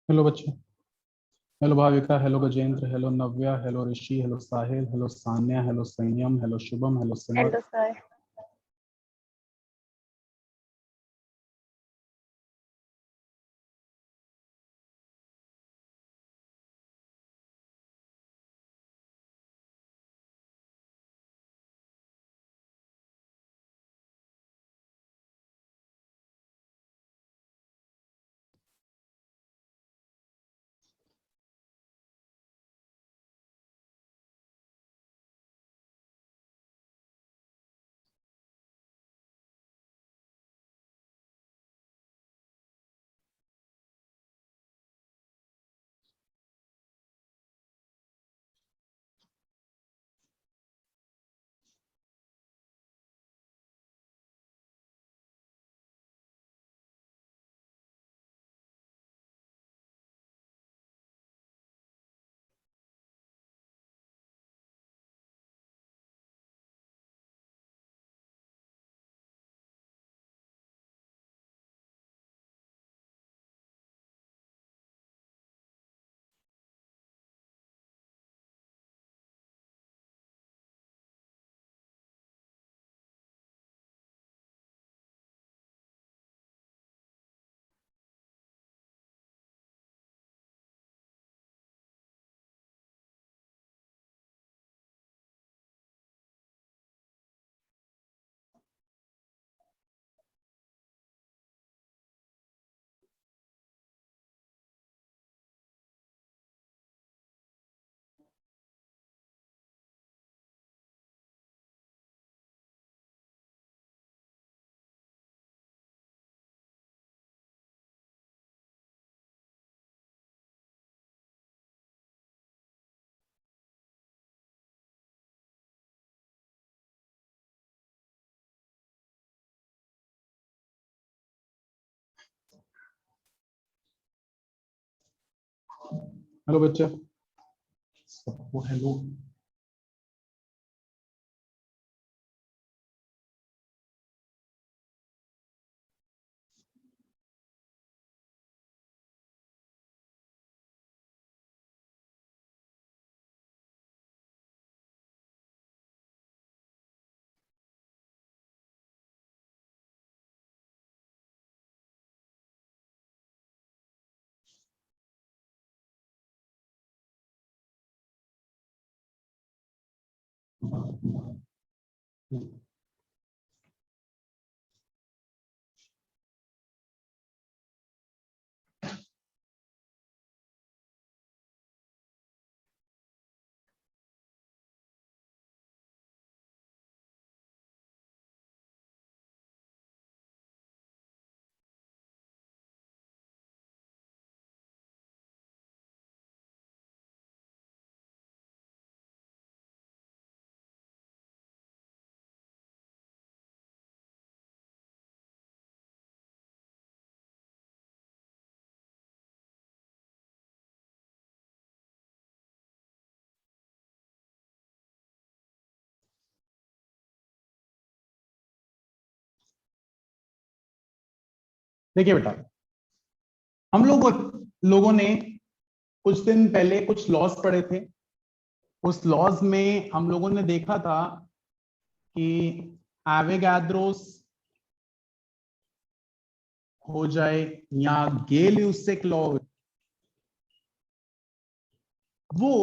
Hello बच्चे। Hello Bhavika, hello Gajendra, hello Navya, hello Rishi, hello Sahil, hello Sanya, hello Sanyam, hello Shubham, hello Simar. Hello sir. Hello बच्चे, सबको hello. देखिए बेटा, हम लोगों ने कुछ दिन पहले कुछ लॉज पढ़े थे। उस लॉज में हम लोगों ने देखा था कि एवोगाद्रोस हो जाए या गेल-ल्यूसेक लॉ, वो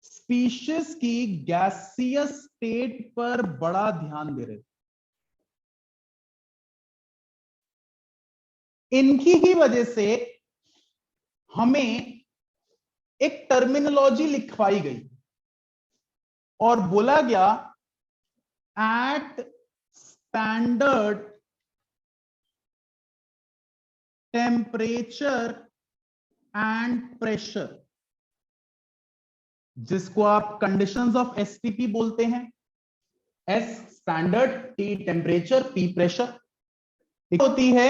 स्पीशीज की गैसियस स्टेट पर बड़ा ध्यान दे रहे थे। इनकी ही वजह से हमें एक टर्मिनोलॉजी लिखवाई गई और बोला गया at standard temperature and pressure, जिसको आप कंडीशंस ऑफ एसटीपी बोलते हैं। S standard, T temperature, P pressure, होती है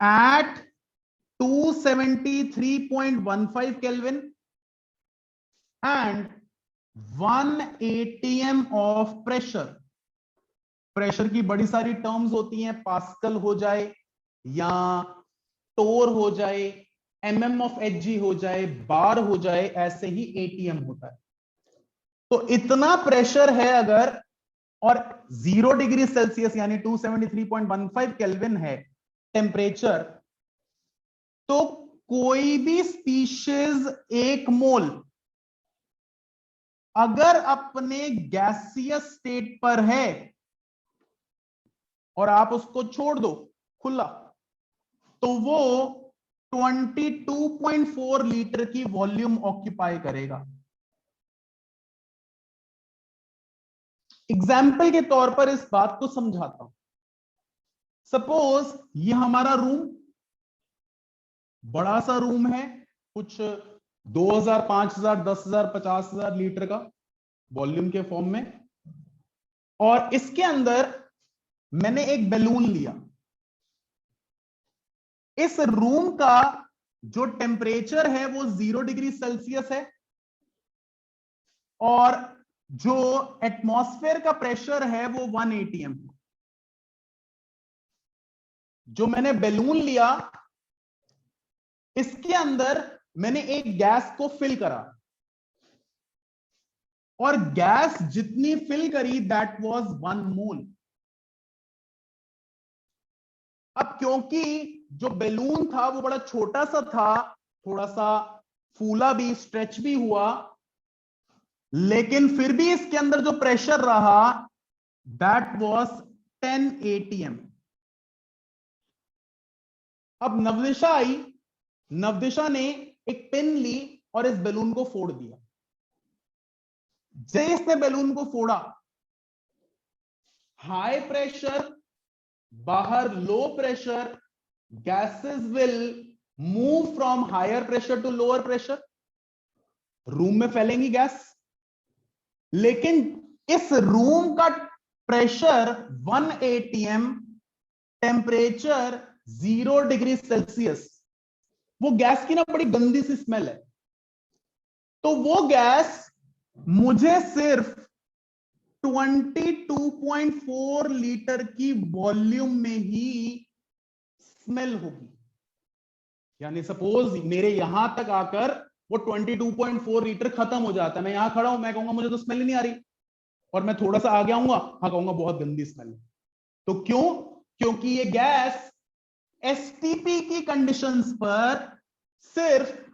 at 273.15 kelvin and 1 atm of pressure. Pressure की बड़ी सारी टर्म्स होती हैं, पास्कल हो जाए या टोर हो जाए mmofhg हो जाए, बार हो जाए, ऐसे ही atm होता है। तो इतना प्रेशर है अगर, और 0 डिग्री सेल्सियस यानी 273.15 केल्विन है टेम्परेचर, तो कोई भी स्पीशीज 1 मोल अगर अपने गैसियस स्टेट पर है और आप उसको छोड़ दो खुला, तो वो 22.4 लीटर की वॉल्यूम ऑक्यूपाई करेगा। एग्जाम्पल के तौर पर इस बात को समझाता हूं। सपोज ये हमारा रूम, बड़ा सा रूम है, कुछ 2000, 5000, 10,000, 50,000 लीटर का वॉल्यूम के फॉर्म में, और इसके अंदर मैंने एक बैलून लिया। इस रूम का जो टेम्परेचर है वो 0 डिग्री सेल्सियस है, और जो एटमॉस्फेयर का प्रेशर है वो 1 atm। जो मैंने बैलून लिया, इसके अंदर मैंने एक गैस को फिल करा, और गैस जितनी फिल करी दैट वाज 1 मोल। अब क्योंकि जो बैलून था वो बड़ा छोटा सा था, थोड़ा सा फूला भी, स्ट्रेच भी हुआ, लेकिन फिर भी इसके अंदर जो प्रेशर रहा दैट वाज 10 atm। अब नवदिशा आई, नवदिशा ने एक पेन ली और इस बैलून को फोड़ दिया। जैसे इसने बैलून को फोड़ा, हाई प्रेशर बाहर, low pressure, gases will move from higher pressure to lower pressure, room में फैलेंगी गैस। लेकिन इस रूम का pressure 1 atm, temperature 0 degree Celsius, वो गैस की ना बड़ी गंदी सी स्मेल है। तो वो गैस मुझे सिर्फ 22.4 लीटर की वॉल्यूम में ही स्मेल होगी। यानी सपोज मेरे यहां तक आकर वो 22.4 लीटर खत्म हो जाता है, मैं यहां खड़ा हूं, मैं कहूंगा मुझे तो स्मेल ही नहीं आ रही, और मैं थोड़ा सा आगे आऊंगा, हाँ कहूंगा बहुत गंदी स्मेल है। तो क्यों? क्योंकि ये गैस एसटीपी की कंडीशंस पर सिर्फ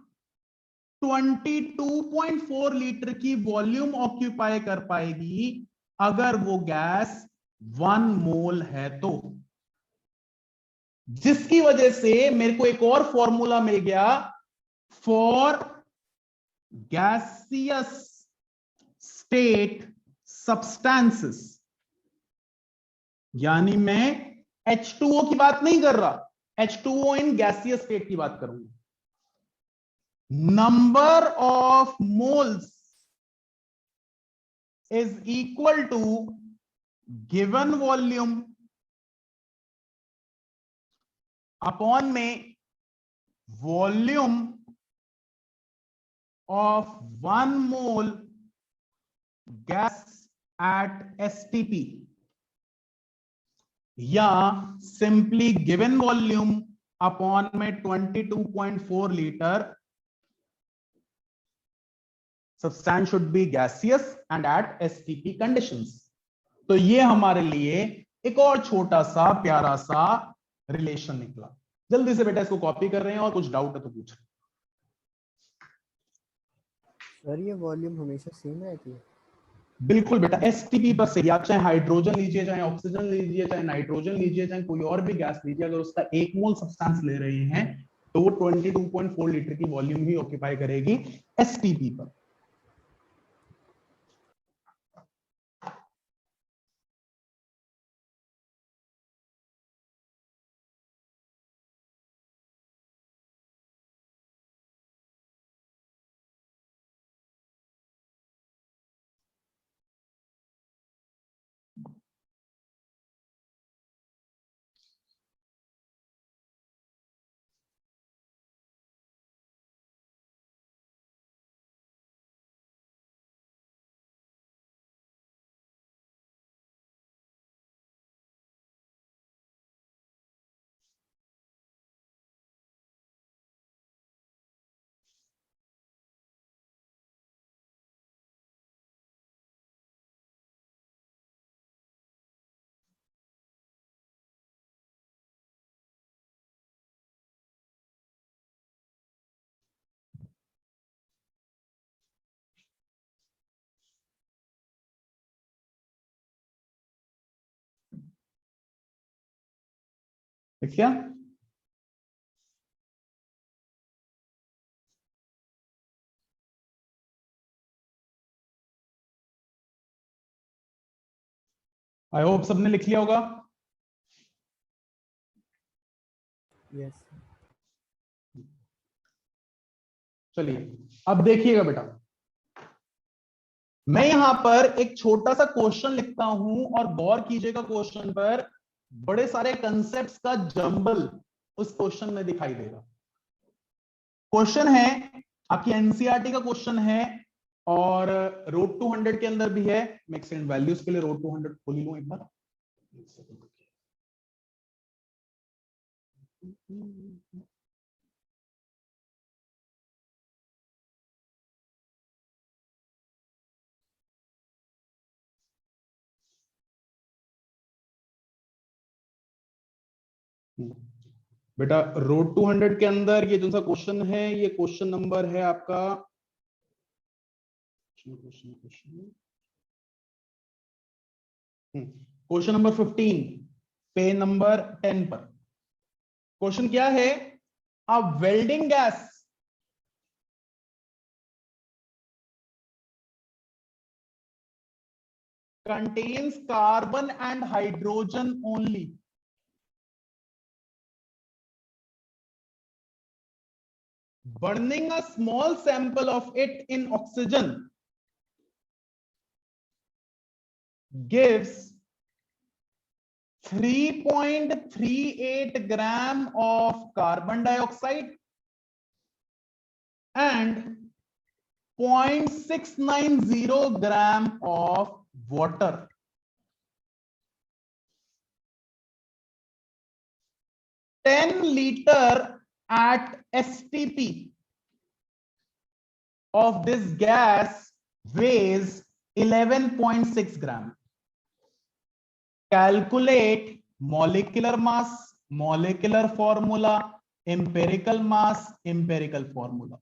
22.4 लीटर की वॉल्यूम ऑक्यूपाई कर पाएगी अगर वो गैस 1 मोल है तो। जिसकी वजह से मेरे को एक और फॉर्मूला मिल गया फॉर गैसियस स्टेट सब्सटेंसेस। यानी मैं H2O की बात नहीं कर रहा, H2O इन गैसियस स्टेट की बात करूंगा। Number of moles is equal to given volume upon में volume of 1 mole gas at STP, या simply given volume upon में 22.4 litre, substance should be gaseous and at STP conditions। तो ये हमारे लिए एक और छोटा सा प्यारा सा रिलेशन निकला। जल्दी से बेटा इसको कॉपी कर रहे हैं, और कुछ डाउट है तो पूछ रहे हैं। सर ये वॉल्यूम हमेशा सेम रहती है? बिल्कुल बेटा, एसटीपी पर से, आप चाहे हाइड्रोजन लीजिए, चाहे ऑक्सीजन लीजिए, चाहे नाइट्रोजन लीजिए, चाहे कोई और भी गैस लीजिए, अगर उसका 1 मोल सब्सटेंस ले रहे हैं तो वो 22.4 लीटर की वॉल्यूम ही ऑक्यूपाई करेगी एसटीपी पर। लिख लिया? आई होप सबने लिख लिया होगा। यस। चलिए अब देखिएगा बेटा, मैं यहां पर एक छोटा सा क्वेश्चन लिखता हूं और गौर कीजिएगा क्वेश्चन पर। बड़े सारे कंसेप्ट्स का जंबल उस क्वेश्चन में दिखाई देगा। क्वेश्चन है आपकी एनसीईआरटी का क्वेश्चन है और रोड टू 100 के अंदर भी है। मैं एक्सटेंड वैल्यूज के लिए रोड टू 100 खोल लूं एक बार। बेटा रोड टू 100 के अंदर ये जो सा क्वेश्चन है, ये क्वेश्चन नंबर है आपका क्वेश्चन नंबर 15 पे नंबर 10 पर। क्वेश्चन क्या है? A welding gas contains carbon and hydrogen only. Burning a small sample of it in oxygen gives 3.38 gram of carbon dioxide and 0.690 gram of water. Ten liter at STP of this gas weighs 11.6 gram. Calculate molecular mass, molecular formula, empirical mass, empirical formula.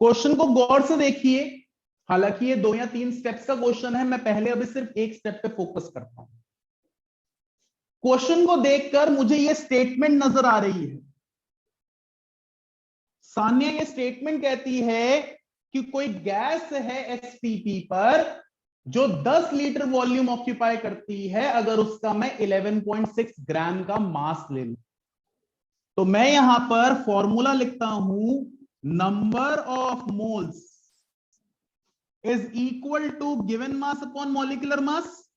Question को गौर से देखिए। हालांकि ये 2 या 3 steps का question है, मैं पहले अभी सिर्फ एक स्टेप पे फोकस करता हूं। क्वेश्चन को देखकर मुझे ये स्टेटमेंट नजर आ रही है। सान्या ये स्टेटमेंट कहती है कि कोई गैस है एसटीपी पर जो 10 लीटर वॉल्यूम ऑक्यूपाई करती है, अगर उसका मैं 11.6 ग्राम का मास ले लूं। तो मैं यहां पर फॉर्मूला लिखता हूं, number of moles is equal to given mass upon molecular mass.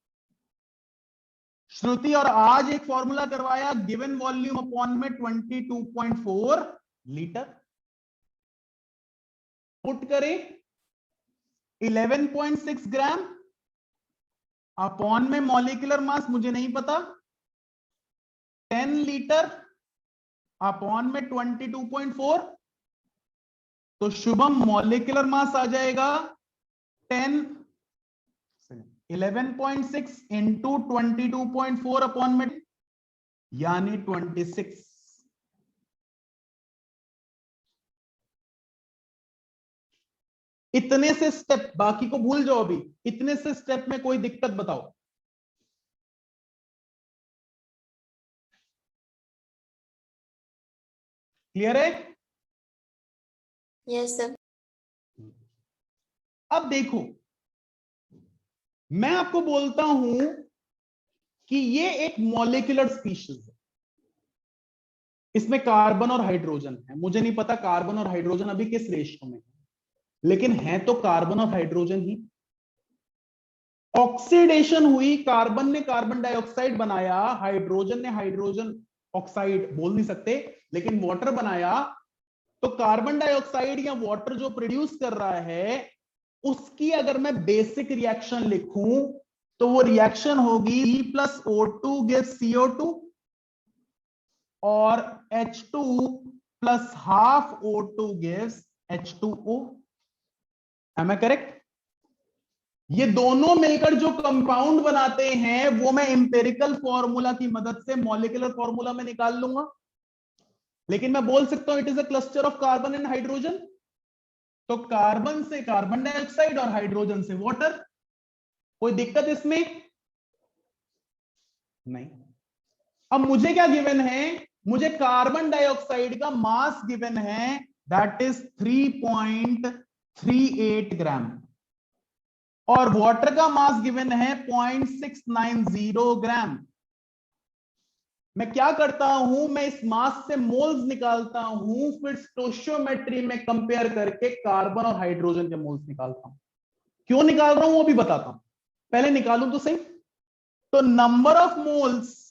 Shruti और आज एक फॉर्मूला करवाया, गिवन वॉल्यूम अपॉन में 22.4 लीटर। पुट करें 11.6 ग्राम अपॉन में मॉलिक्यूलर मास मुझे नहीं पता, 10 लीटर अपॉन में 22.4। तो शुभम मॉलिक्यूलर मास आ जाएगा 11.6 इंटू 22.4 अपॉन में, यानी 26। इतने से स्टेप, बाकी को भूल जाओ। अभी इतने से स्टेप में कोई दिक्कत बताओ? क्लियर है? Yes sir. अब देखो, मैं आपको बोलता हूं कि ये एक मॉलिक्यूलर स्पीशीज है, इसमें कार्बन और हाइड्रोजन है। मुझे नहीं पता कार्बन और हाइड्रोजन अभी किस रेशियो में है, लेकिन है तो कार्बन और हाइड्रोजन ही। ऑक्सीडेशन हुई, कार्बन ने कार्बन डाइऑक्साइड बनाया, हाइड्रोजन ने हाइड्रोजन ऑक्साइड बोल नहीं सकते लेकिन वाटर बनाया। तो कार्बन डाइऑक्साइड या वाटर जो प्रोड्यूस कर रहा है, उसकी अगर मैं बेसिक रिएक्शन लिखूं तो वो रिएक्शन होगी C+O2 gives CO2 और H2 plus half O2 gives H2O। Am I correct? ये दोनों मिलकर जो कंपाउंड बनाते हैं वो मैं इंपेरिकल फॉर्मूला की मदद से मॉलिक्यूलर फॉर्मूला में निकाल लूंगा। लेकिन मैं बोल सकता हूं it is a cluster of carbon and hydrogen. तो कार्बन से कार्बन डाइऑक्साइड और हाइड्रोजन से वाटर। कोई दिक्कत इसमें? नहीं। अब मुझे क्या गिवन है, मुझे कार्बन डाइऑक्साइड का मास गिवन है, दैट इज 3.38 ग्राम, और वाटर का मास गिवन है 0.690 ग्राम। मैं क्या करता हूं, मैं इस मास से मोल्स निकालता हूं, फिर स्टोइचियोमेट्री में कंपेयर करके कार्बन और हाइड्रोजन के मोल्स निकालता हूं। क्यों निकाल रहा हूं वो भी बताता हूं, पहले निकालूं तो सही। तो number of moles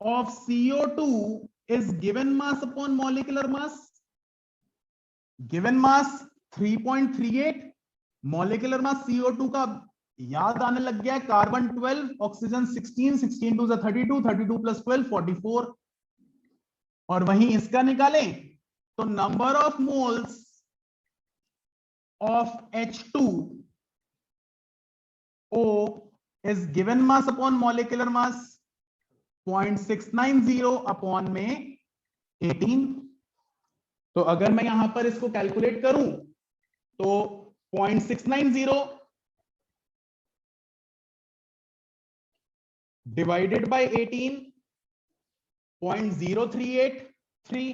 of CO2 is given mass upon molecular mass. Given mass 3.38, molecular mass CO2 का याद आने लग गया है, कार्बन 12, ऑक्सीजन 16, 16 टू 32, 32 प्लस 12 44, और वहीं इसका निकालें तो number of moles of H2O is given mass upon molecular mass 0.690 upon में 18। तो अगर मैं यहां पर इसको कैलकुलेट करूं तो 0.690 डिवाइडेड बाय 18, 0.0383,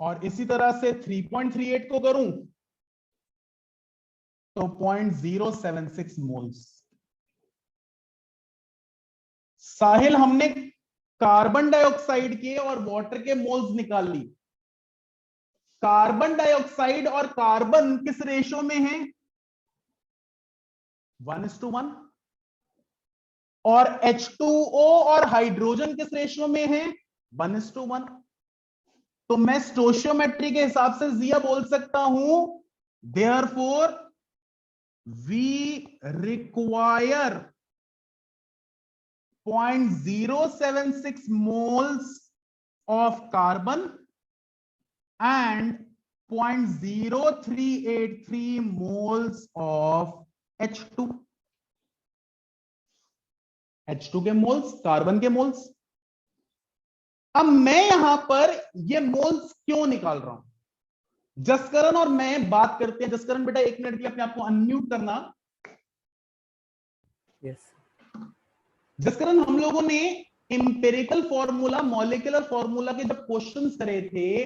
और इसी तरह से 3.38 को करूं तो 0.076 मोल्स। साहिल, हमने कार्बन डाइऑक्साइड के और वाटर के मोल्स निकाल ली। कार्बन डाइऑक्साइड और कार्बन किस रेशो में है, 1:1, और H2O और हाइड्रोजन किस रेशो में है, 1:1। तो मैं स्टोइचियोमेट्री के हिसाब से जिया बोल सकता हूं, therefore we require 0.076 moles of carbon and 0.0383 moles of H2। H2 के मोल्स, कार्बन के मोल्स। अब मैं यहां पर ये मोल्स क्यों निकाल रहा हूं, जसकरण और मैं बात करते हैं। जसकरण बेटा 1 मिनट के लिए अपने आप को अनम्यूट करना। यस जसकरण, हम लोगों ने इंपेरिकल फॉर्मूला, मॉलिक्यूलर फॉर्मूला के जब क्वेश्चंस करे थे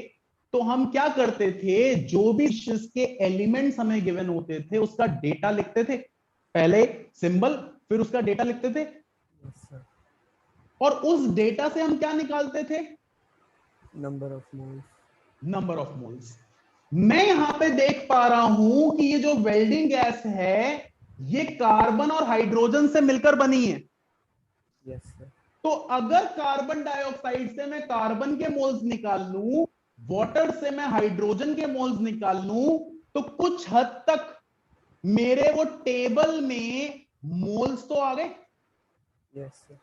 तो हम क्या करते थे, जो भी के एलिमेंट्स हमें गिवन होते थे उसका डेटा लिखते थे, पहले सिंबल फिर उसका डेटा लिखते थे, सर। और उस डेटा से हम क्या निकालते थे, number of moles. Number of moles. मैं यहां पे देख पा रहा हूं कि ये जो वेल्डिंग गैस है ये कार्बन और हाइड्रोजन से मिलकर बनी है। Yes sir. तो अगर कार्बन डाइऑक्साइड से मैं कार्बन के मोल्स निकाल लूं, वाटर से मैं हाइड्रोजन के मोल्स निकाल लूं, तो कुछ हद तक मेरे वो टेबल में मोल्स तो आ गए। Yes sir.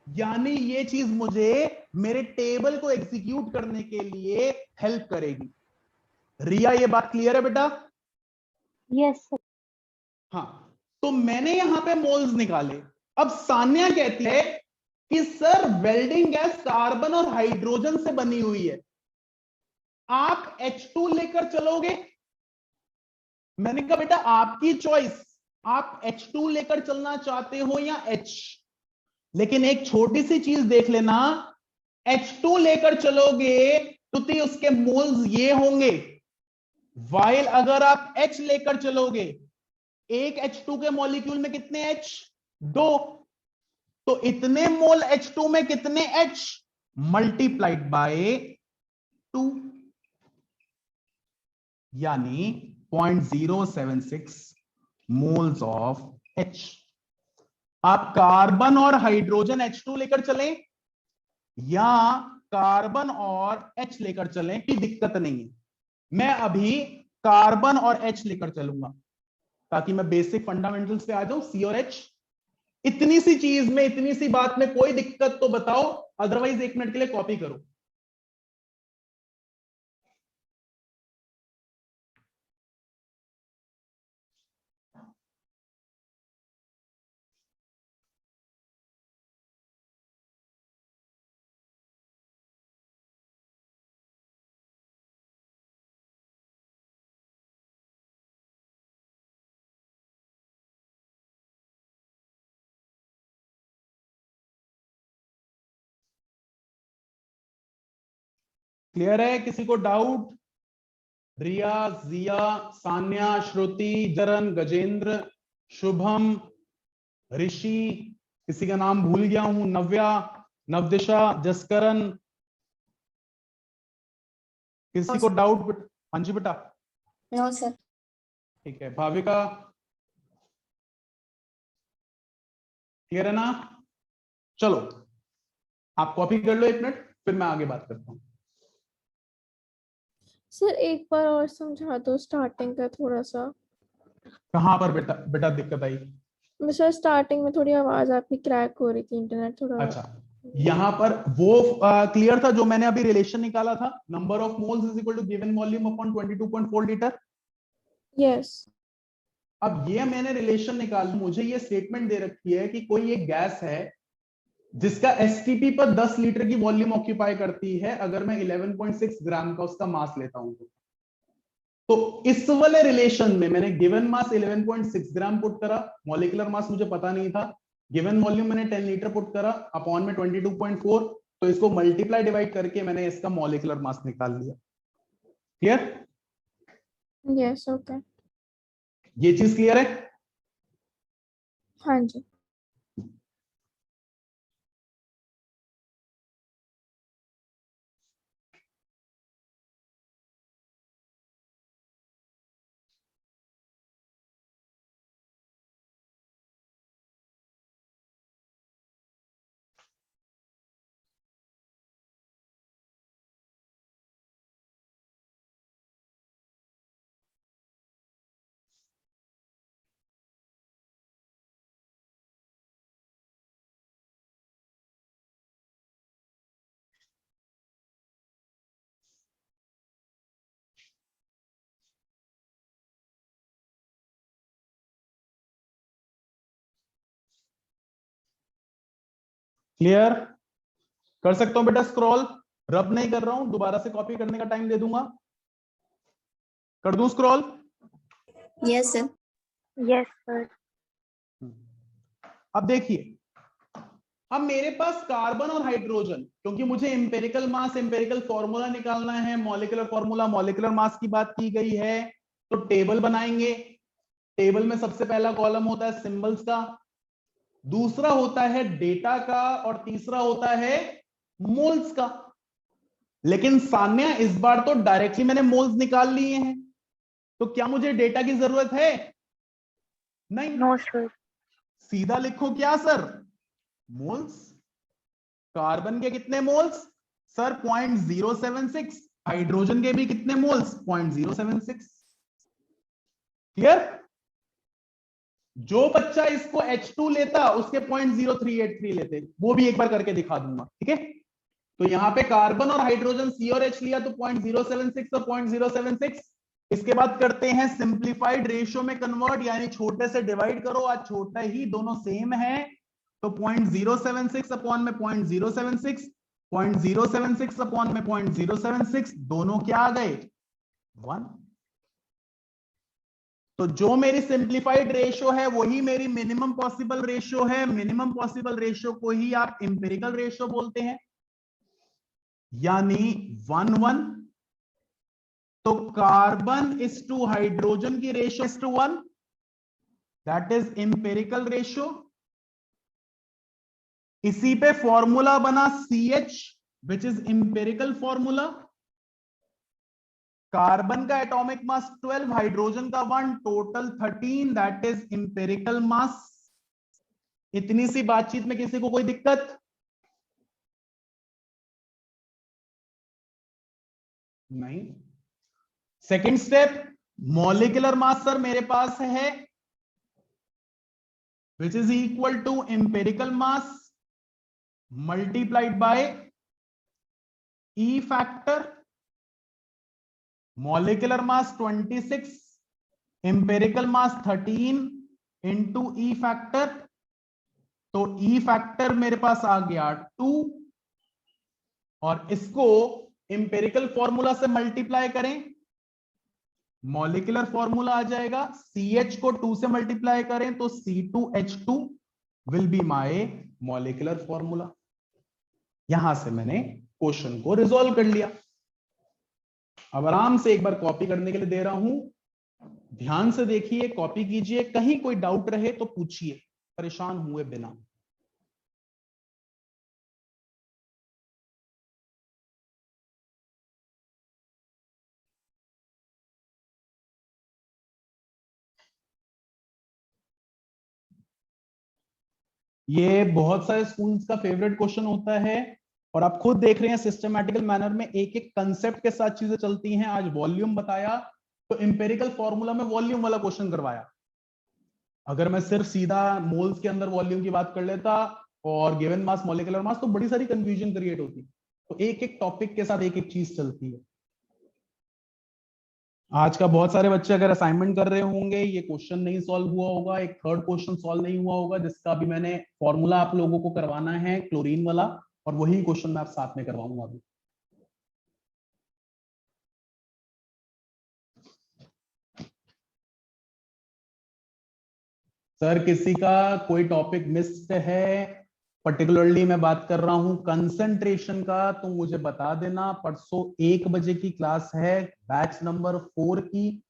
यानी ये चीज मुझे मेरे टेबल को एग्जीक्यूट करने के लिए हेल्प करेगी। रिया, ये बात क्लियर है बेटा? Yes sir. हाँ, तो मैंने यहां पे मोल्स निकाले। अब सान्या कहती है कि सर वेल्डिंग गैस कार्बन और हाइड्रोजन से बनी हुई है, आप H2 लेकर चलोगे? मैंने कहा बेटा आपकी चॉइस, आप H2 लेकर चलना चाहते हो या H, लेकिन एक छोटी सी चीज देख लेना, H2 लेकर चलोगे तो उसके मोल्स ये होंगे, वाइल अगर आप H लेकर चलोगे, एक H2 के मॉलिक्यूल में कितने H, 2, तो इतने मोल H2 में कितने H, मल्टीप्लाइड बाय 2, यानी 0.076 मोल्स ऑफ H। आप कार्बन और हाइड्रोजन H2 लेकर चलें या कार्बन और H लेकर चलें, की दिक्कत नहीं है। मैं अभी कार्बन और H लेकर चलूंगा ताकि मैं बेसिक फंडामेंटल्स पे आ जाऊं, C और H। इतनी सी चीज में, इतनी सी बात में कोई दिक्कत तो बताओ, अदरवाइज 1 मिनट के लिए कॉपी करो। क्लियर है? किसी को डाउट? रिया, जिया, सान्या, श्रुति, जरन, गजेंद्र, शुभम, ऋषि, किसी का नाम भूल गया हूं, नव्या, नवदिशा, जसकरण, किसी को डाउट? हाँ जी बेटा। No sir. ठीक है, भाविका क्लियर है ना? चलो आप कॉपी कर लो 1 मिनट, फिर मैं आगे बात करता हूं। सर एक बार और समझा दो स्टार्टिंग का थोड़ा सा। कहां पर बेटा बेटा दिक्कत आई? सर स्टार्टिंग में थोड़ी आवाज आपकी क्रैक हो रही थी, इंटरनेट थोड़ा। अच्छा, यहां पर वो क्लियर था जो मैंने अभी रिलेशन निकाला था, number of moles is equal to given volume upon 22.4 litre. Yes. अब ये मैंने रिलेशन निकाल, मुझे ये स्टेटमेंट दे रखी है कि कोई एक गैस है जिसका एसटीपी पर 10 लीटर की वॉल्यूम ऑक्यूपाई करती है, अगर मैं 11.6 ग्राम का उसका मास लेता हूं तो इस वाले रिलेशन में मैंने गिवन मास 11.6 ग्राम पुट करा, मॉलिक्यूलर मास मुझे पता नहीं था, गिवन वॉल्यूम मैंने 10 लीटर पुट करा, अपॉन में 22.4, तो इसको मल्टीप्लाई डिवाइड करके मैंने इसका मॉलिक्यूलर मास निकाल लिया। क्लियर? Yes okay. ये चीज क्लियर है? हाँ जी। क्लियर? कर सकता हूं बेटा स्क्रॉल? रब नहीं कर रहा हूं, दोबारा से कॉपी करने का टाइम दे दूंगा। कर दूं scroll? Yes sir. Yes, sir. अब देखिए, अब मेरे पास कार्बन और हाइड्रोजन, क्योंकि मुझे इंपेरिकल मास, इंपेरिकल फॉर्मूला निकालना है, मॉलिक्यूलर फॉर्मूला, मॉलिक्यूलर मास की बात की गई है, तो टेबल बनाएंगे। टेबल में सबसे पहला कॉलम होता है सिंबल्स का, दूसरा होता है डेटा का, और तीसरा होता है मोल्स का। लेकिन सान्या इस बार तो डायरेक्टली मैंने मोल्स निकाल लिए हैं, तो क्या मुझे डेटा की जरूरत है? नहीं। No, sir. सीधा लिखो क्या सर? मोल्स। कार्बन के कितने मोल्स सर? 0.076। हाइड्रोजन के भी कितने मोल्स? 0.076। क्लियर? जो बच्चा इसको H2 लेता उसके 0.0383 लेते, वो भी एक बार करके दिखा दूंगा। ठीक है, तो यहां पे कार्बन और हाइड्रोजन C और H लिया तो 0.076 और 0.076। इसके बाद करते हैं सिंप्लीफाइड रेशियो में कन्वर्ट, यानी छोटे से डिवाइड करो, आज छोटा ही दोनों सेम है, तो 0.076 अपॉन में 0.076, 0.076 अपॉन में 0.076, दोनों क्या आ गए? 1। तो जो मेरी सिंप्लीफाइड रेशियो है वही मेरी मिनिमम पॉसिबल रेशियो है। मिनिमम पॉसिबल रेशियो को ही आप इंपेरिकल रेशियो बोलते हैं, यानी 1:1। तो कार्बन इज टू हाइड्रोजन की ratio is to 1, that is empirical ratio. इसी पे फॉर्मूला बना CH, which is empirical formula. Carbon का एटॉमिक मास 12, हाइड्रोजन का 1, total 13, that is empirical mass. इतनी सी बातचीत में किसी को कोई दिक्कत? नहीं। Second step, molecular mass sir मेरे पास है which is equal to empirical mass multiplied by e factor. Molecular mass 26, empirical mass 13 into E factor, तो ई फैक्टर मेरे पास आ गया 2, और इसको इंपेरिकल फॉर्मूला से मल्टीप्लाई करें, मॉलिक्यूलर फॉर्मूला आ जाएगा। CH को 2 से मल्टीप्लाई करें तो C2H2 will be my molecular formula. यहां से मैंने क्वेश्चन को रिजॉल्व कर लिया। अब आराम से एक बार कॉपी करने के लिए दे रहा हूं, ध्यान से देखिए, कॉपी कीजिए, कहीं कोई डाउट रहे तो पूछिए, परेशान हुए बिना। ये बहुत सारे स्कूल्स का फेवरेट क्वेश्चन होता है, और आप खुद देख रहे हैं सिस्टमैटिकल मैनर में एक एक कंसेप्ट के साथ चीजें चलती हैं। आज वॉल्यूम बताया तो इंपेरिकल फॉर्मूला में वॉल्यूम वाला क्वेश्चन करवाया। अगर मैं सिर्फ सीधा मोल्स के अंदर वॉल्यूम की बात कर लेता और गिवन मास मॉलिक्यूलर मास, तो बड़ी सारी कंफ्यूजन क्रिएट होती। तो एक एक टॉपिक के साथ एक एक चीज चलती है। आज का बहुत सारे बच्चे अगर असाइनमेंट कर रहे होंगे, ये क्वेश्चन नहीं सॉल्व हुआ होगा, एक थर्ड क्वेश्चन सॉल्व नहीं हुआ होगा, जिसका अभी मैंने फॉर्मूला आप लोगों को करवाना है क्लोरीन वाला, और वही क्वेश्चन मैं आप साथ में करवाऊंगा अभी। सर किसी का कोई टॉपिक मिस्ड है? पर्टिकुलरली मैं बात कर रहा हूं कंसंट्रेशन का, तो मुझे बता देना। परसों 1 बजे की क्लास है बैच नंबर 4 की,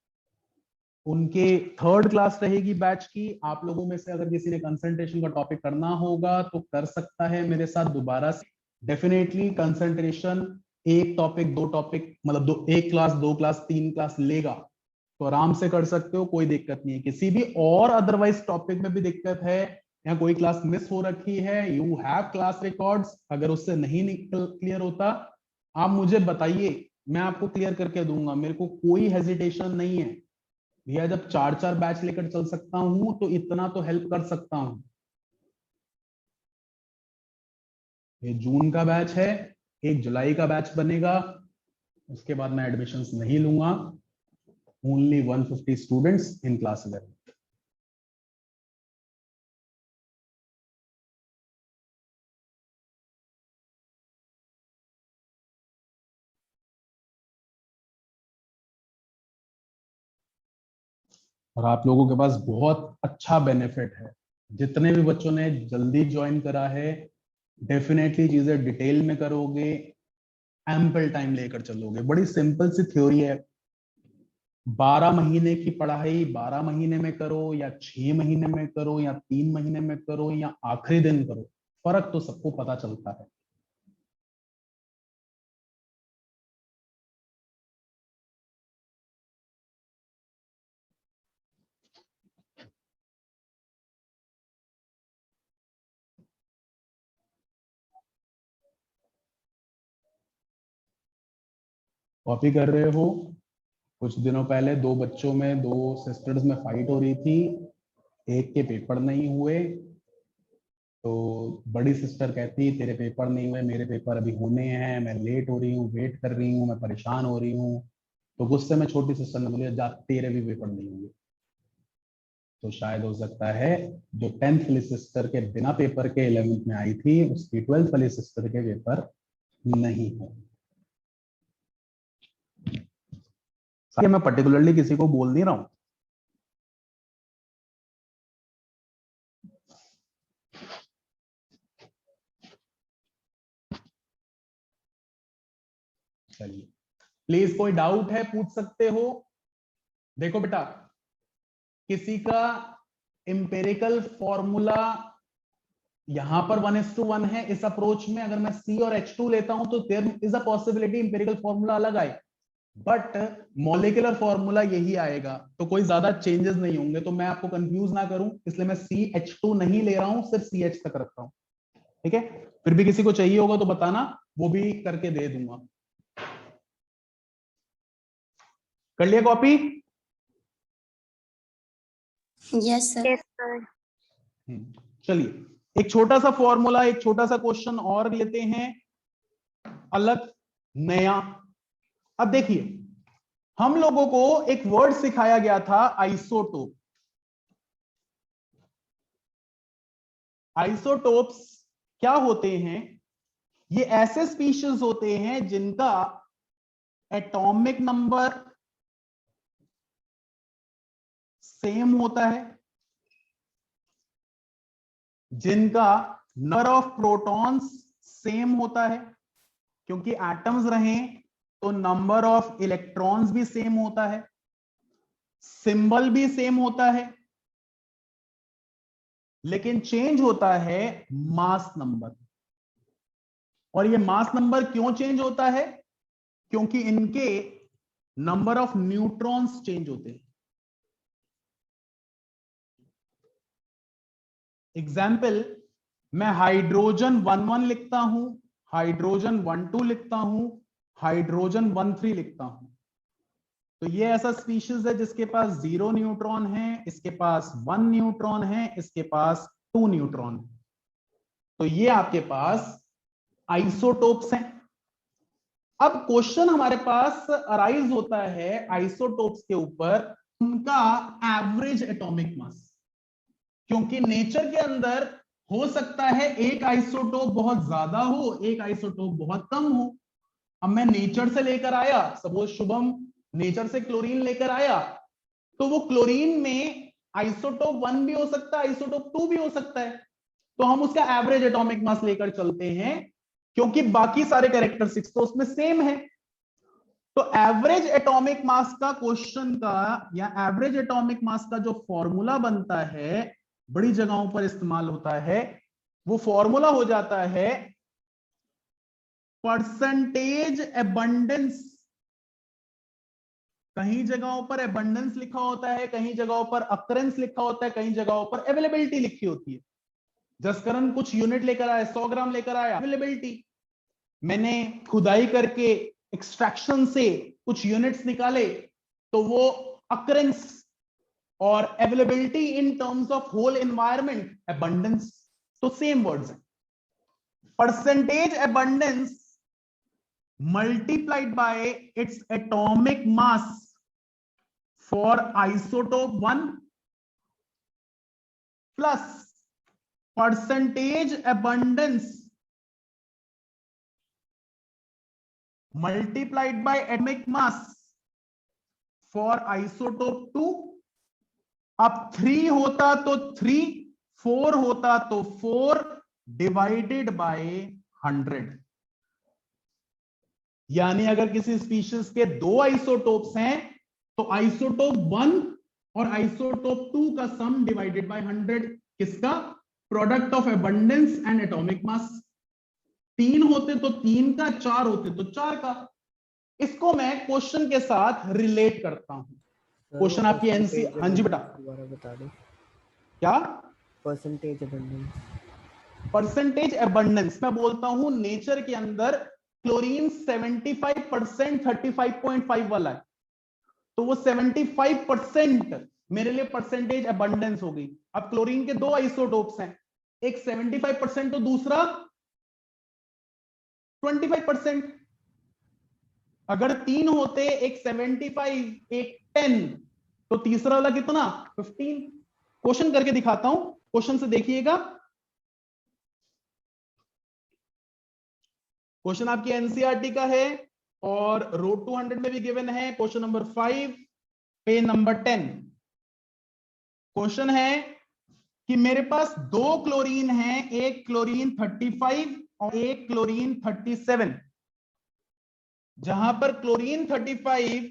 उनके थर्ड क्लास रहेगी बैच की। आप लोगों में से अगर किसी ने कंसंट्रेशन का टॉपिक करना होगा तो कर सकता है मेरे साथ दोबारा से। डेफिनेटली कंसंट्रेशन एक टॉपिक, दो टॉपिक, मतलब एक क्लास, 2 क्लास, 3 क्लास लेगा तो आराम से कर सकते हो, कोई दिक्कत नहीं है। किसी भी और अदरवाइज टॉपिक में भी दिक्कत है या कोई क्लास मिस हो रखी है, यू हैव क्लास रिकॉर्ड्स, अगर उससे नहीं क्लियर होता आप मुझे बताइए, मैं आपको क्लियर करके दूंगा। मेरे को कोई हेजिटेशन नहीं है भैया, जब 4-4 बैच लेकर चल सकता हूं तो इतना तो हेल्प कर सकता हूं। ये जून का बैच है, 1 जुलाई का बैच बनेगा, उसके बाद मैं एडमिशंस नहीं लूंगा। Only 150 students in class 11। और आप लोगों के पास बहुत अच्छा बेनिफिट है, जितने भी बच्चों ने जल्दी ज्वाइन करा है, डेफिनेटली चीजें डिटेल में करोगे, एम्पल टाइम लेकर चलोगे। बड़ी सिंपल सी थ्योरी है, 12 महीने की पढ़ाई 12 महीने में करो, या 6 महीने में करो, या 3 महीने में करो, या आखिरी दिन करो, फर्क तो सबको पता चलता है। कॉपी कर रहे हो? कुछ दिनों पहले 2 बच्चों में, 2 सिस्टर्स में फाइट हो रही थी, एक के पेपर नहीं हुए, तो बड़ी सिस्टर कहती तेरे पेपर नहीं हुए, मेरे पेपर अभी होने हैं, मैं लेट हो रही हूँ, वेट कर रही हूँ, मैं परेशान हो रही हूँ। तो गुस्से में छोटी सिस्टर ने बोली जा, तेरे भी पेपर नहीं हुए। तो शायद हो सकता है जो 10th वाली सिस्टर के बिना पेपर के 11th में आई थी, उसकी 12th वाली सिस्टर के पेपर नहीं है। मैं पर्टिकुलरली किसी को बोल नहीं रहा हूं। चलिए, प्लीज कोई डाउट है पूछ सकते हो। देखो बेटा, किसी का इंपेरिकल फॉर्मूला यहां पर 1:1 है, इस अप्रोच में अगर मैं C और H2 लेता हूं तो there is a possibility empirical formula अलग आए, बट मॉलिक्यूलर फॉर्मूला यही आएगा, तो कोई ज्यादा चेंजेस नहीं होंगे। तो मैं आपको कंफ्यूज ना करूं, इसलिए मैं CH2 नहीं ले रहा हूं, सिर्फ CH तक रखता हूं। ठीक है, फिर भी किसी को चाहिए होगा तो बताना, वो भी करके दे दूंगा। कर लिया copy? Yes, sir. Yes, sir. चलिए, एक छोटा सा फॉर्मूला, एक छोटा सा क्वेश्चन और लेते हैं, अलग नया। अब देखिए, हम लोगों को एक वर्ड सिखाया गया था, आइसोटोप। आइसोटोप्स क्या होते हैं? ये ऐसे स्पीशीज होते हैं जिनका एटॉमिक नंबर सेम होता है, जिनका नंबर ऑफ प्रोटॉन्स सेम होता है, क्योंकि एटम्स रहें तो नंबर ऑफ इलेक्ट्रॉन्स भी सेम होता है, सिंबल भी सेम होता है, लेकिन चेंज होता है मास नंबर। और ये मास नंबर क्यों चेंज होता है? क्योंकि इनके नंबर ऑफ न्यूट्रॉन्स चेंज होते हैं। एग्जाम्पल, मैं हाइड्रोजन 1 1 लिखता हूं, हाइड्रोजन 1 2 लिखता हूं, हाइड्रोजन 1 3 लिखता हूं। तो ये ऐसा स्पीशीज है जिसके पास 0 न्यूट्रॉन है, इसके पास 1 न्यूट्रॉन है, इसके पास 2 न्यूट्रॉन है। तो ये आपके पास आइसोटोप्स हैं। अब क्वेश्चन हमारे पास अराइज होता है आइसोटोप्स के ऊपर, उनका एवरेज एटॉमिक मास। क्योंकि नेचर के अंदर हो सकता है एक आइसोटोप बहुत ज्यादा हो, एक आइसोटोप बहुत कम हो। अब मैं नेचर से लेकर आया, सपोज शुभम नेचर से क्लोरीन लेकर आया, तो वो क्लोरीन में आइसोटोप 1 भी हो सकता है, आइसोटोप 2 भी हो सकता है। तो हम उसका एवरेज एटॉमिक मास लेकर चलते हैं, क्योंकि बाकी सारे कैरेक्टरिस्टिक्स तो उसमें सेम है। तो एवरेज एटॉमिक मास का क्वेश्चन का या एवरेज एटॉमिक मास का जो फॉर्मूला बनता है, बड़ी जगहों पर इस्तेमाल होता है, वो फॉर्मूला हो जाता है परसेंटेज एबंडेंस। कहीं जगहों पर एबंडेंस लिखा होता है, कहीं जगहों पर अकरेंस लिखा होता है, कहीं जगहों पर अवेलेबिलिटी लिखी होती है। जसकरण कुछ यूनिट लेकर आया, 100 ग्राम लेकर आया, अवेलेबिलिटी। मैंने खुदाई करके एक्सट्रैक्शन से कुछ यूनिट्स निकाले, तो वो अकरेंस। और availability in terms of whole environment, abundance. तो सेम वर्ड्स हैं। Percentage abundance multiplied by its atomic mass for isotope 1 plus percentage abundance multiplied by atomic mass for isotope 2। अब 3 होता तो 3, 4 होता तो 4 डिवाइडेड बाय 100। यानी अगर किसी स्पीशीज के 2 आइसोटोप्स हैं, तो आइसोटोप 1 और आइसोटोप 2 का सम डिवाइडेड बाय 100। किसका? Product of abundance and atomic mass. 3 होते तो 3 का, 4 होते तो 4 का। इसको मैं क्वेश्चन के साथ रिलेट करता हूं। क्वेश्चन आपकी एनसी, हाँ जी बेटा, दोबारा बता दो। क्या? Percentage abundance. परसेंटेज एबंडेंस मैं बोलता हूं नेचर के अंदर क्लोरीन 75% 35.5 वाला है, तो वो 75% मेरे लिए परसेंटेज एबंडेंस हो गई। अब क्लोरीन के 2 आइसोटोप्स हैं, एक 75% तो दूसरा 25%। अगर 3 होते, एक 75 एक 10, तो तीसरा वाला कितना? 15। क्वेश्चन करके दिखाता हूं, क्वेश्चन से देखिएगा। क्वेश्चन आपकी एनसीईआरटी का है और रोड 200 में भी गिवन है। Question number 5 page number 10। Question है कि मेरे पास 2 क्लोरीन है, एक क्लोरीन 35 और एक क्लोरीन 37। जहां पर क्लोरीन 35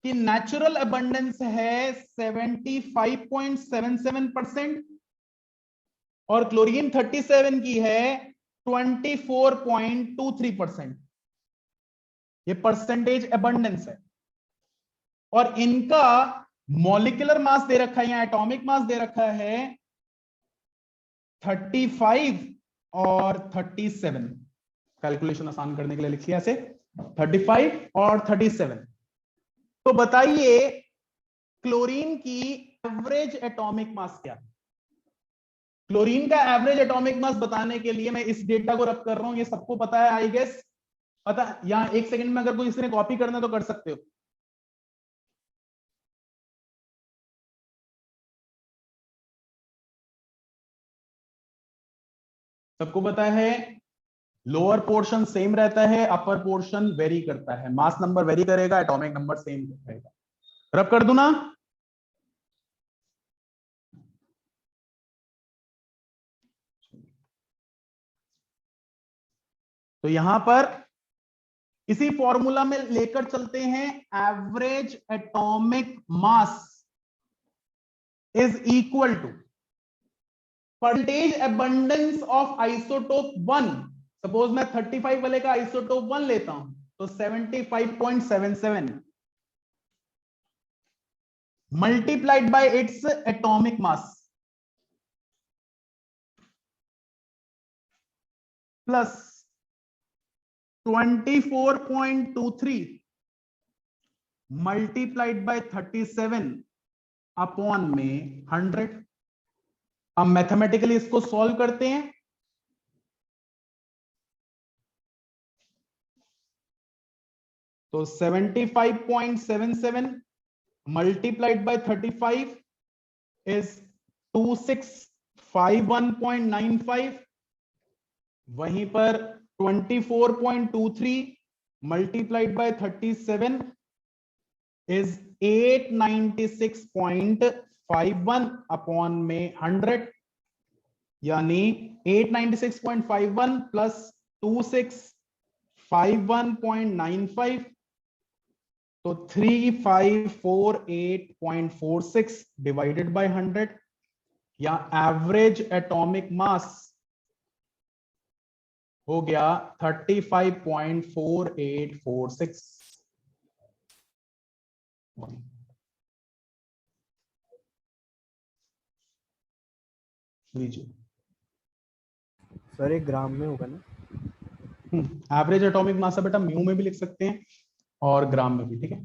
की नेचुरल अबंडेंस है 75.77% और क्लोरीन 37 की है 24.23%। ये परसेंटेज एबंडेंस है। और इनका मॉलिक्यूलर मास दे रखा है, या एटॉमिक मास दे रखा है 35 और 37। कैलकुलेशन आसान करने के लिए लिखिए ऐसे, 35 और 37। तो बताइए क्लोरीन की एवरेज एटॉमिक मास क्या है? क्लोरीन का एवरेज एटॉमिक मास बताने के लिए मैं इस डेटा को रख कर रहा हूं, ये सबको पता है आई गेस। पता, यहां एक सेकंड में अगर कोई इसने कॉपी करना है तो कर सकते हो। सबको पता है लोअर पोर्शन सेम रहता है, अपर पोर्शन वेरी करता है। मास नंबर वेरी करेगा, एटॉमिक नंबर सेम रहेगा। रब कर दूं ना? तो यहां पर इसी फॉर्मूला में लेकर चलते हैं, average atomic mass is equal to percentage abundance of isotope 1। Suppose मैं 35 वाले का आइसोटोप 1 लेता हूं तो 75.77 multiplied by its atomic mass plus 24.23 multiplied by 37 upon में 100। अब मैथमेटिकली इसको सॉल्व करते हैं, तो 75.77 मल्टीप्लाइड बाय 35 इज 2651.95। वहीं पर 24.23 मल्टीप्लाइड बाय 37 इज 896.51 अपॉन में 100, यानी 896.51 प्लस 2651.95 तो 3548.46 डिवाइडेड बाय 100, या एवरेज एटॉमिक मास हो गया 35.4846। लीजिए, सर एक ग्राम में होगा ना? एवरेज एटॉमिक मास बेटा म्यू में भी लिख सकते हैं और ग्राम में भी, ठीक है।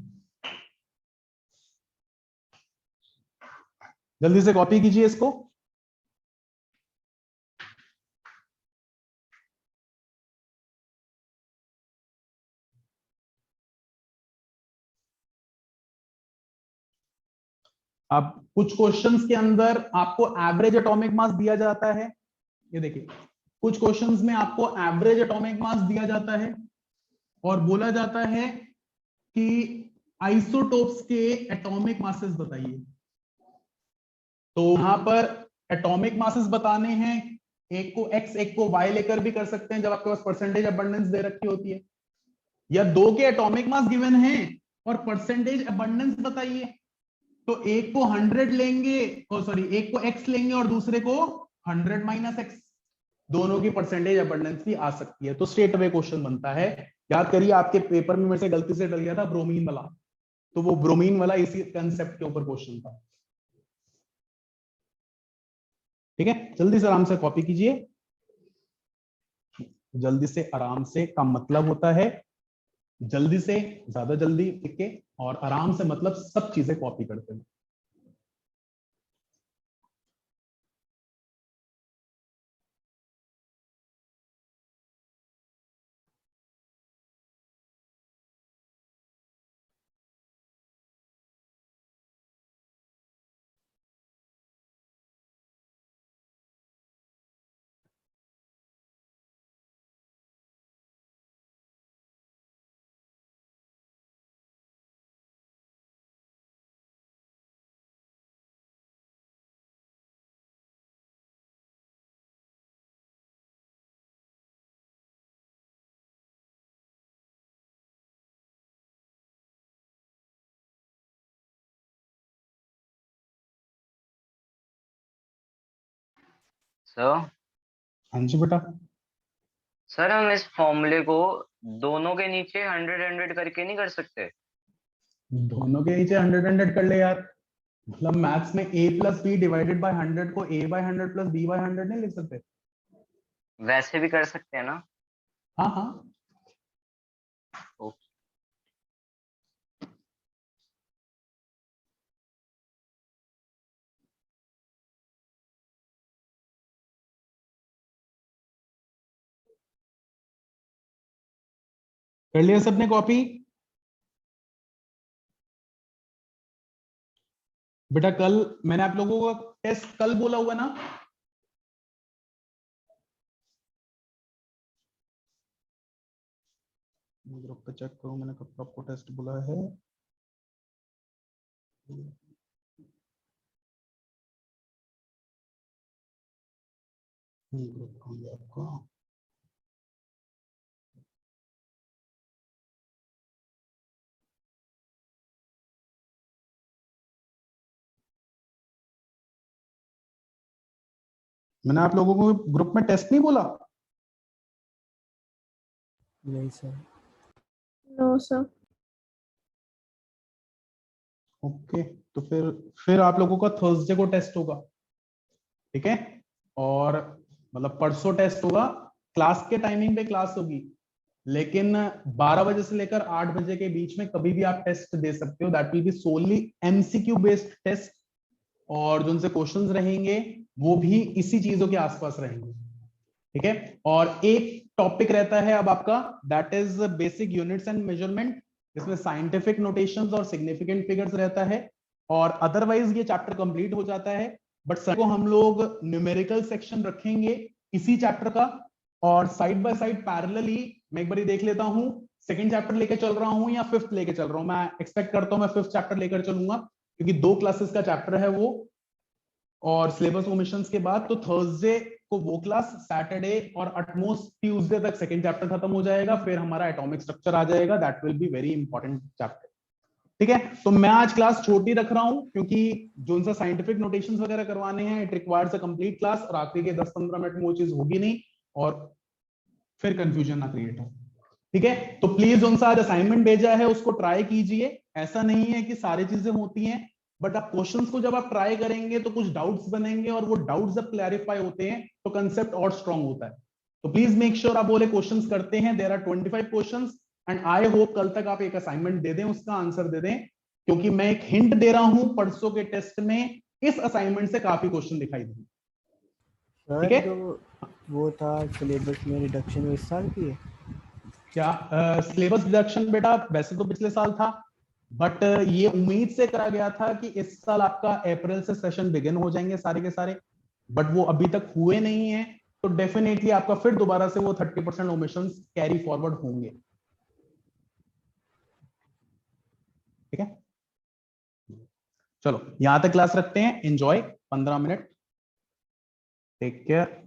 जल्दी से कॉपी कीजिए इसको। अब कुछ क्वेश्चंस के अंदर आपको एवरेज एटॉमिक मास दिया जाता है, ये देखिए कुछ क्वेश्चंस में आपको एवरेज एटॉमिक मास दिया जाता है और बोला जाता है कि आइसोटोप्स के एटॉमिक मासेस बताइए। तो यहां पर एटॉमिक मासेस बताने हैं, एक को x एक को y लेकर भी कर सकते हैं जब आपके पास परसेंटेज अबंडेंस दे रखी होती है, या दो के एटॉमिक मास गिवन है और परसेंटेज अबंडेंस बताइए, तो एक को 100 लेंगे, सॉरी एक को x लेंगे और दूसरे को 100 माइनस x, दोनों की परसेंटेज अबंडेंस भी आ सकती है। तो स्ट्रेट अवे क्वेश्चन बनता है। याद करिए आपके पेपर में मेरे से गलती से डल गया था ब्रोमीन वाला, तो वो ब्रोमीन वाला इसी कंसेप्ट के ऊपर क्वेश्चन था, ठीक है। जल्दी से आराम से कॉपी कीजिए, जल्दी से आराम से का मतलब होता है जल्दी से ज्यादा जल्दी लिखे, और आराम से मतलब सब चीजें कॉपी करते हैं। सर हाँ जी बेटा। सर हम इस फॉर्मूले को दोनों के नीचे 100 करके नहीं कर सकते? दोनों के नीचे 100 कर ले यार, मतलब मैथ्स में a plus B divided by 100 को a by 100 plus b by 100 नहीं लिख सकते? वैसे भी कर सकते हैं ना? हाँ हाँ। ओके। कर लिया सबने कॉपी? बेटा कल मैंने आप लोगों को टेस्ट कल बोला हुआ ना, ग्रुप पे चेक करो मैंने कब आपको टेस्ट बोला है। ग्रुप आपका मैंने आप लोगों को ग्रुप में टेस्ट नहीं बोला? नहीं सर। No sir. ओके, तो फिर आप लोगों का थर्सडे को टेस्ट होगा, ठीक है? और मतलब परसों टेस्ट होगा, क्लास के टाइमिंग पे क्लास होगी, लेकिन 12 बजे से लेकर 8 बजे के बीच में कभी भी आप टेस्ट दे सकते हो। That will be only MCQ based test, और जो उनसे क्वेश्चंस रहेंगे वो भी इसी चीजों के आसपास रहेंगे, ठीक है? और एक टॉपिक रहता है अब आपका, that is basic units and measurement, इसमें साइंटिफिक नोटेशंस और सिग्निफिकेंट फिगर्स रहता है, और अदरवाइज ये चैप्टर कंप्लीट हो जाता है। बट सर को हम लोग न्यूमेरिकल सेक्शन रखेंगे इसी चैप्टर का, और साइड बाय साइड पैरेलली मैं एक बार देख लेता हूं सेकंड चैप्टर लेकर चल रहा हूं या फिफ्थ लेकर चल रहा हूं। मैं एक्सपेक्ट करता हूं मैं फिफ्थ चैप्टर लेकर चलूंगा, क्योंकि 2 क्लासेस का चैप्टर है वो, और सिलेबस ओमिशंस के बाद तो थर्सडे को वो क्लास, सैटरडे और एटमोस्ट ट्यूसडे तक सेकंड चैप्टर खत्म हो जाएगा, फिर हमारा एटॉमिक स्ट्रक्चर आ जाएगा। That will be very important chapter, ठीक है? तो मैं आज क्लास छोटी रख रहा हूं, क्योंकि जो उनसे साइंटिफिक नोटेशंस वगैरह करवाने हैं, it requires a complete class, और आखिरी के 10-15 मिनट में वो चीज होगी नहीं, और फिर कंफ्यूजन ना क्रिएट हो, ठीक है? तो प्लीज उनसे आज असाइनमेंट भेजा है उसको ट्राई कीजिए। ऐसा नहीं है कि सारी चीजें होती हैं, बट आप क्वेश्चंस को जब आप ट्राई करेंगे तो कुछ डाउट्स बनेंगे, और वो डाउट्स जब क्लैरिफाई होते हैं तो कंसेप्ट और स्ट्रांग होता है। तो प्लीज मेक श्योर आप बोले क्वेश्चंस करते हैं। There are 25 questions, and I hope कल तक आप एक असाइनमेंट दे दें, उसका आंसर दे दें, क्योंकि मैं एक हिंट दे रहा हूं, परसों के टेस्ट में इस असाइनमेंट से काफी क्वेश्चन दिखाई देंगे, ठीक सर है? जो वो था सिलेबस में रिडक्शन वो इस साल की है? क्या सिलेबस रिडक्शन बेटा वैसे तो पिछले साल था, बट ये उम्मीद से करा गया था कि इस साल आपका अप्रैल से सेशन बिगिन हो जाएंगे सारे के सारे, बट वो अभी तक हुए नहीं है। तो डेफिनेटली आपका फिर दोबारा से वो 30% ओमिशंस कैरी फॉरवर्ड होंगे, ठीक है? चलो यहां तक क्लास रखते हैं। Enjoy 15 minute, take care.